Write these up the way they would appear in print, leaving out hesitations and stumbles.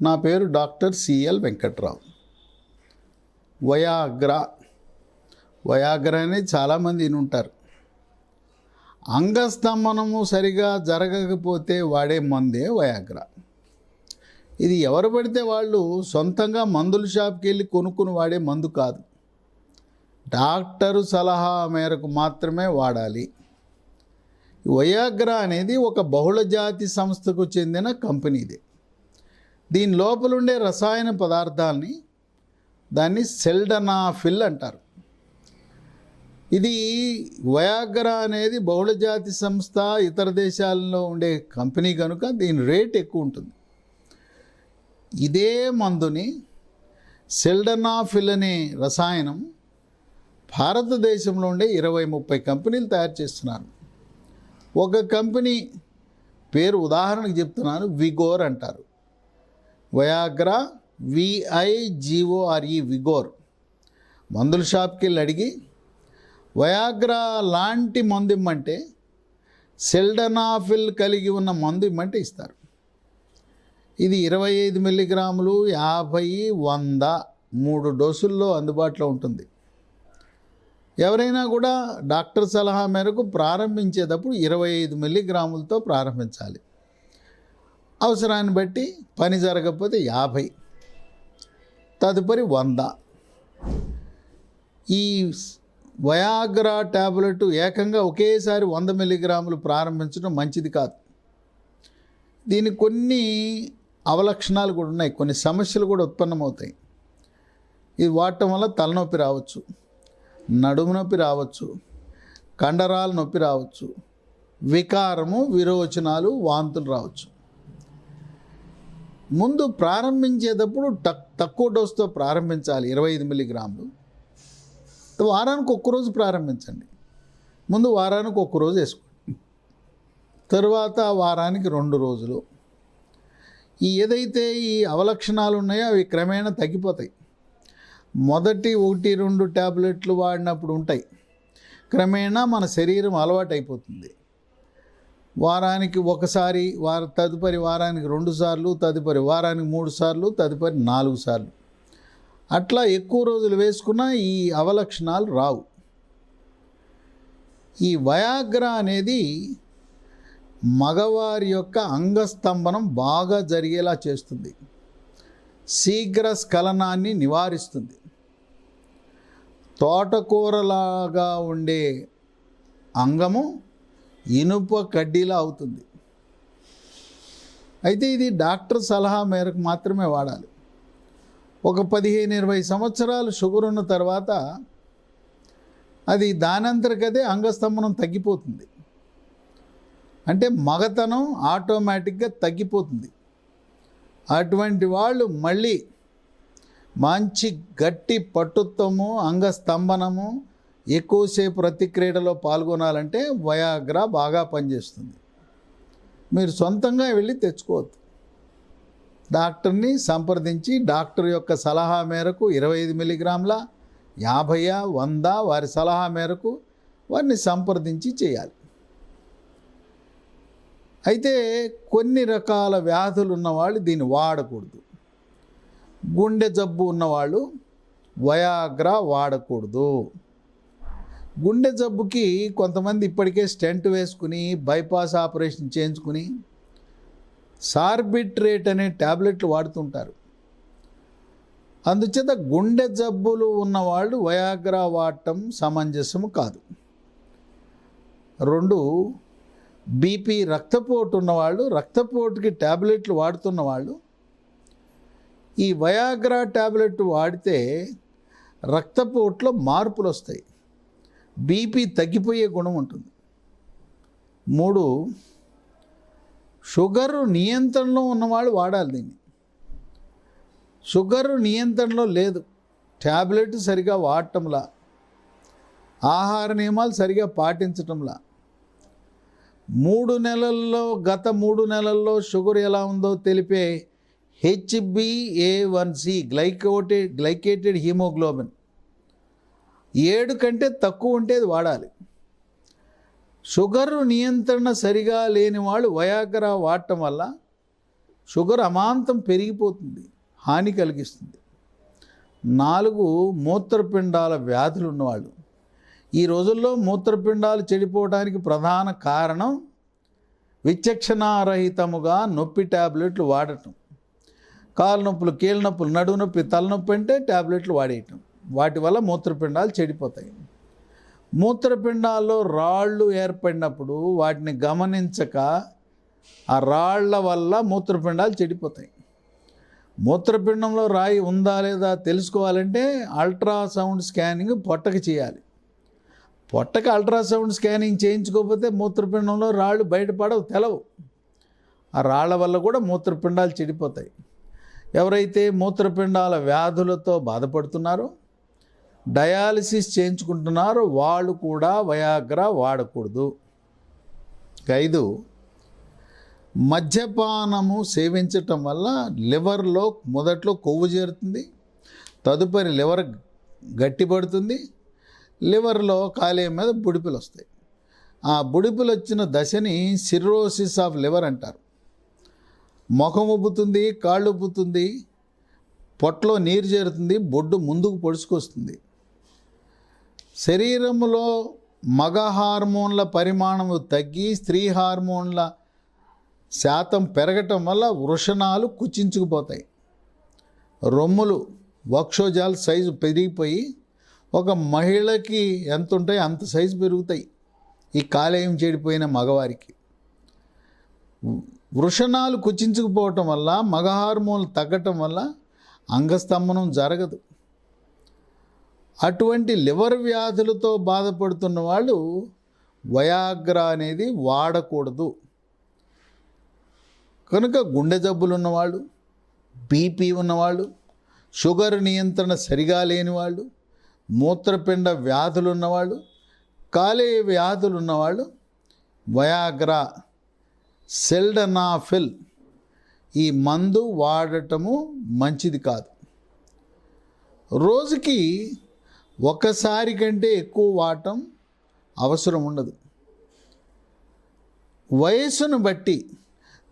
నా పేరు doctor CL Venkatrao. Viagra అనేది చాలామంది వినుంటారు. అంగస్తంభనము సరిగా జరగకపోతే వాడే మందే వయాగ్రా. ఇది ఎవరు పడితే వాళ్ళు సొంతంగా మందుల షాప్కి వెళ్ళి కొనుక్కుని వాడే మందు కాదు. డాక్టరు సలహా మేరకు మాత్రమే వాడాలి. వయాగ్రా అనేది ఒక బహుళజాతి సంస్థకు చెందిన కంపెనీది. దీని లోపలుండే రసాయన పదార్థాలని దాన్ని సెల్డనాఫిల్ అంటారు. ఇది వయాగ్రా అనేది బహుళజాతి సంస్థ, ఇతర దేశాల్లో ఉండే కంపెనీ కనుక దీని రేట్ ఎక్కువ ఉంటుంది. ఇదే మందుని సెల్డనాఫిల్ అనే రసాయనం భారతదేశంలో ఉండే 20-30 కంపెనీలు తయారు చేస్తున్నారు. ఒక కంపెనీ పేరు ఉదాహరణకు చెప్తున్నాను, విగోర్ అంటారు. Viagra VIGORE విగోర్. మందుల షాప్కి వెళ్ళి అడిగి వయాగ్రా లాంటి మందు ఇమ్మంటే, సెల్డనాఫిల్ కలిగి ఉన్న మందు ఇమ్మంటే ఇస్తారు. ఇది 25 మిల్లీగ్రాములు, 50, 100 3 డోసుల్లో అందుబాటులో ఉంటుంది. ఎవరైనా కూడా డాక్టర్ సలహా మేరకు ప్రారంభించేటప్పుడు 25 మిల్లీగ్రాములతో ప్రారంభించాలి. అవసరాన్ని బట్టి పని జరగకపోతే 50, తదుపరి 100. ఈ వయాగ్రా ట్యాబ్లెట్ ఏకంగా ఒకేసారి 100 మిల్లీగ్రాములు ప్రారంభించడం మంచిది కాదు. దీనికి కొన్ని అవలక్షణాలు కూడా ఉన్నాయి, కొన్ని సమస్యలు కూడా ఉత్పన్నమవుతాయి. ఇది వాడటం వల్ల తలనొప్పి రావచ్చు, నడుము నొప్పి రావచ్చు, కండరాల నొప్పి రావచ్చు, వికారము, విరోచనాలు, వాంతులు రావచ్చు. ముందు ప్రారంభించేటప్పుడు తక్కువ డోసుతో ప్రారంభించాలి. 25 మిల్లీగ్రాములు. వారానికి ఒక్కరోజు ప్రారంభించండి. ముందు వారానికి ఒక్కరోజు వేసుకోండి, తరువాత వారానికి 2 రోజులు. ఏదైతే ఈ అవలక్షణాలు ఉన్నాయో అవి క్రమేణా తగ్గిపోతాయి. మొదటి 1-2 ట్యాబ్లెట్లు వాడినప్పుడు ఉంటాయి, క్రమేణా మన శరీరం అలవాటు అయిపోతుంది. వారానికి ఒకసారి, తదుపరి వారానికి 2 సార్లు, తదుపరి వారానికి 3 సార్లు, తదుపరి 4 సార్లు. అట్లా ఎక్కువ రోజులు వేసుకున్నా ఈ అవలక్షణాలు రావు. ఈ వయాగ్రా అనేది మగవారి యొక్క అంగస్తంభనం బాగా జరిగేలా చేస్తుంది, శీఘ్ర స్ఖలనాన్ని నివారిస్తుంది. తోటకూరలాగా ఉండే అంగము ఇనుప కడ్డీలా అవుతుంది. అయితే ఇది డాక్టర్ సలహా మేరకు మాత్రమే వాడాలి. ఒక 15-20 సంవత్సరాలు షుగర్ ఉన్న తర్వాత అది దానంతరకదే అంగస్తంభనం తగ్గిపోతుంది. అంటే మగతనం ఆటోమేటిక్గా తగ్గిపోతుంది. అటువంటి వాళ్ళు మళ్ళీ మంచి గట్టి పట్టుత్వము, అంగస్తంభనము, ఎక్కువసేపు ప్రతిక్రియలో పాల్గొనాలంటే వయాగ్రా బాగా పనిచేస్తుంది. మీరు సొంతంగా వెళ్ళి తెచ్చుకోవద్దు. డాక్టర్ని సంప్రదించి డాక్టర్ యొక్క సలహా మేరకు 25 మిల్లీగ్రాముల, 50, 100 వారి సలహా మేరకు వారిని సంప్రదించి చేయాలి. అయితే కొన్ని రకాల వ్యాధులు ఉన్నవాళ్ళు దీన్ని వాడకూడదు. గుండె జబ్బు ఉన్నవాళ్ళు వయాగ్రా వాడకూడదు. గుండె జబ్బుకి కొంతమంది ఇప్పటికే స్టెంట్ వేసుకుని బైపాస్ ఆపరేషన్ చేయించుకుని సార్బిట్రేట్ అనే ట్యాబ్లెట్లు వాడుతుంటారు. అందుచేత గుండె జబ్బులు ఉన్నవాళ్ళు వయాగ్రా వాడటం సమంజసము కాదు. 2, బీపీ, రక్తపోటు ఉన్నవాళ్ళు, రక్తపోటుకి ట్యాబ్లెట్లు వాడుతున్న వాళ్ళు ఈ వయాగ్రా ట్యాబ్లెట్ వాడితే రక్తపోటులో మార్పులు వస్తాయి, బీపీ తగ్గిపోయే గుణం ఉంటుంది. 3, షుగరు నియంత్రణలో ఉన్నవాళ్ళు వాడాలి దీన్ని. షుగరు నియంత్రణలో లేదు, ట్యాబ్లెట్ సరిగా వాడటంలా, ఆహార నియమాలు సరిగా పాటించటంలా, 3 నెలల్లో గత 3 నెలల్లో షుగర్ ఎలా ఉందో తెలిపే HbA1c గ్లైకేటెడ్ హీమోగ్లోబిన్ 7 కంటే తక్కువ ఉంటే అది వాడాలి. షుగర్ నియంత్రణ సరిగా లేని వాళ్ళు వయాగ్రా వాడటం వల్ల షుగర్ అమాంతం పెరిగిపోతుంది, హాని కలిగిస్తుంది. 4 మూత్రపిండాల వ్యాధులు ఉన్నవాళ్ళు. ఈ రోజుల్లో మూత్రపిండాలు చెడిపోవడానికి ప్రధాన కారణం విచక్షణారహితముగా నొప్పి ట్యాబ్లెట్లు వాడటం. కాలు నొప్పులు, కీళ్ళ నొప్పులు, నడుము నొప్పి, తలనొప్పి అంటే ట్యాబ్లెట్లు వాడేయటం. వాటి వల్ల మూత్రపిండాలు చెడిపోతాయి. మూత్రపిండాల్లో రాళ్ళు ఏర్పడినప్పుడు వాటిని గమనించక ఆ రాళ్ల వల్ల మూత్రపిండాలు చెడిపోతాయి. మూత్రపిండంలో రాయి ఉందా లేదా తెలుసుకోవాలంటే అల్ట్రాసౌండ్ స్కానింగ్ పొట్టకి చేయాలి. పొట్టకి అల్ట్రాసౌండ్ స్కానింగ్ చేయించుకోకపోతే మూత్రపిండంలో రాళ్ళు బయటపడవు, తెలవు. ఆ రాళ్ల వల్ల కూడా మూత్రపిండాలు చెడిపోతాయి. ఎవరైతే మూత్రపిండాల వ్యాధులతో బాధపడుతున్నారో, డయాలసిస్ చేయించుకుంటున్నారో వాళ్ళు కూడా వయాగ్రా వాడకూడదు. 5 మద్యపానము సేవించటం వల్ల లివర్లో మొదట్లో కొవ్వు చేరుతుంది, తదుపరి లివర్ గట్టిపడుతుంది, లివర్లో కాలేయం మీద బుడిపిలు వస్తాయి. ఆ బుడిపిలు వచ్చిన దశని సిర్రోసిస్ ఆఫ్ లివర్ అంటారు. ముఖం ఉబ్బుతుంది, కాళ్ళు ఉబ్బుతుంది, పొట్టలో నీరు చేరుతుంది, బొడ్డు ముందుకు పొడుచుకొస్తుంది. శరీరంలో మగ హార్మోన్ల పరిమాణము తగ్గి స్త్రీ హార్మోన్ల శాతం పెరగటం వల్ల వృషణాలు కుచించుకుపోతాయి. రొమ్ములు, వక్షోజాలు సైజు పెరిగిపోయి ఒక మహిళకి ఎంత ఉంటాయి అంత సైజు పెరుగుతాయి ఈ కాలేయం చెడిపోయిన మగవారికి. వృషణాలు కుచించుకుపోవటం వల్ల, మగ హార్మోన్లు తగ్గటం వల్ల అంగస్తంభనం జరగదు. అటువంటి లివర్ వ్యాధులతో బాధపడుతున్న వాళ్ళు వయాగ్రా అనేది వాడకూడదు. కనుక గుండె జబ్బులు ఉన్నవాళ్ళు, బీపీ ఉన్నవాళ్ళు, షుగర్ నియంత్రణ సరిగా లేని వాళ్ళు, మూత్రపిండ వ్యాధులు ఉన్నవాళ్ళు, కాలేయ వ్యాధులు ఉన్నవాళ్ళు వయాగ్రా, సెల్డనాఫిల్ ఈ మందు వాడటము మంచిది కాదు. రోజుకి ఒకసారి కంటే ఎక్కువ వాడటం అవసరం ఉండదు. వయస్సును బట్టి,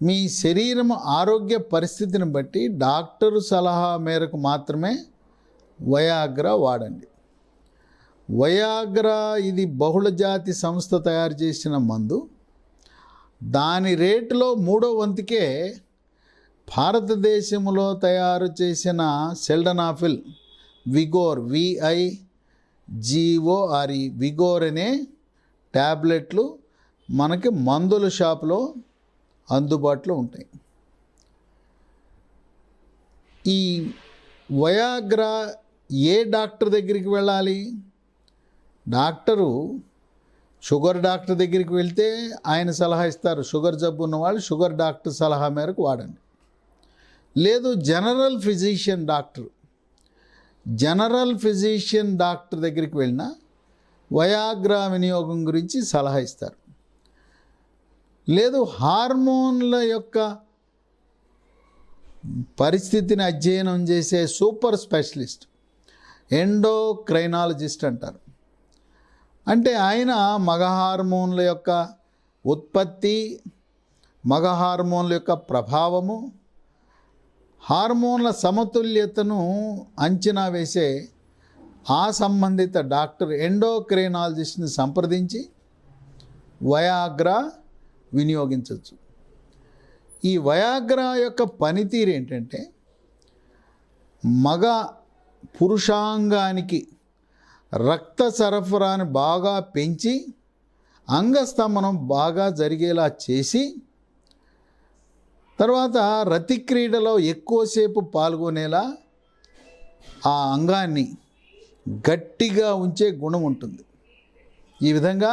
మీ శరీరం ఆరోగ్య పరిస్థితిని బట్టి డాక్టరు సలహా మేరకు మాత్రమే వయాగ్రా వాడండి. వయాగ్రా ఇది బహుళజాతి సంస్థ తయారు చేసిన మందు. దాని రేటులో 3వ వంతుకే భారతదేశంలో తయారు చేసిన సెల్డనాఫిల్ విగోర్, VIGORE విగోర్ అనే ట్యాబ్లెట్లు మనకి మందుల షాపులో అందుబాటులో ఉంటాయి. ఈ వయాగ్రా ఏ డాక్టర్ దగ్గరికి వెళ్ళాలి? డాక్టరు షుగర్ డాక్టర్ దగ్గరికి వెళ్తే ఆయన సలహా ఇస్తారు. షుగర్ జబ్బు ఉన్నవాళ్ళు షుగర్ డాక్టర్ సలహా మేరకు వాడండి. లేదు జనరల్ ఫిజిషియన్ డాక్టర్ దగ్గరికి వెళ్ళినా వయాగ్రా వినియోగం గురించి సలహా ఇస్తారు. లేదు హార్మోన్ల యొక్క పరిస్థితిని అధ్యయనం చేసే సూపర్ స్పెషలిస్ట్, ఎండోక్రైనాలజిస్ట్ అంటారు. అంటే ఆయన మగ హార్మోన్ల యొక్క ఉత్పత్తి, మగ హార్మోన్ల యొక్క ప్రభావము, హార్మోన్ల సమతుల్యతను అంచనా వేసే ఆ సంబంధిత డాక్టర్ ఎండోక్రైనాలజిస్ట్ని సంప్రదించి వయాగ్రా వినియోగించవచ్చు. ఈ వయాగ్రా యొక్క పనితీరు ఏంటంటే మగ పురుషాంగానికి రక్త సరఫరాను బాగా పెంచి అంగస్తంభనం బాగా జరిగేలా చేసి, తర్వాత రతిక్రీడలో ఎక్కువసేపు పాల్గొనేలా ఆ అంగాన్ని గట్టిగా ఉంచే గుణం ఉంటుంది. ఈ విధంగా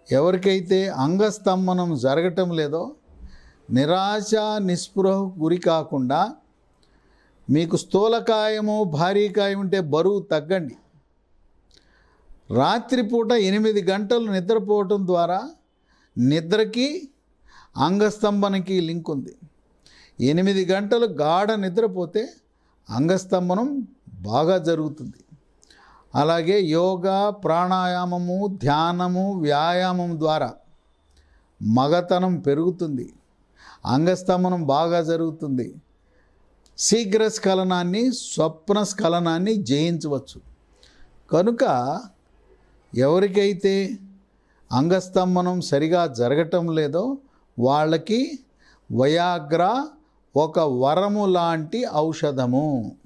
ఎవరికైతే అంగస్తంభనం జరగటం లేదో నిరాశ నిస్పృహకు గురి కాకుండా, మీకు స్థూలకాయము భారీకాయం ఉంటే బరువు తగ్గండి. రాత్రిపూట 8 గంటలు నిద్రపోవటం ద్వారా నిద్రకి అంగస్తంభనకి లింక్ ఉంది. 8 గంటలు గాఢ నిద్రపోతే అంగస్తంభనం బాగా జరుగుతుంది. అలాగే యోగా, ప్రాణాయామము, ధ్యానము, వ్యాయామం ద్వారా మగతనం పెరుగుతుంది. అంగస్తంభనం బాగా జరుగుతుంది. శీఘ్రస్ఖలనాన్ని, స్వప్నస్ఖలనాన్ని జయించవచ్చు. కనుక ఎవరికైతే అంగస్తంభనం సరిగా జరగటం లేదో వాళ్ళకి వయాగ్రా ఒక వరము లాంటి ఔషధము.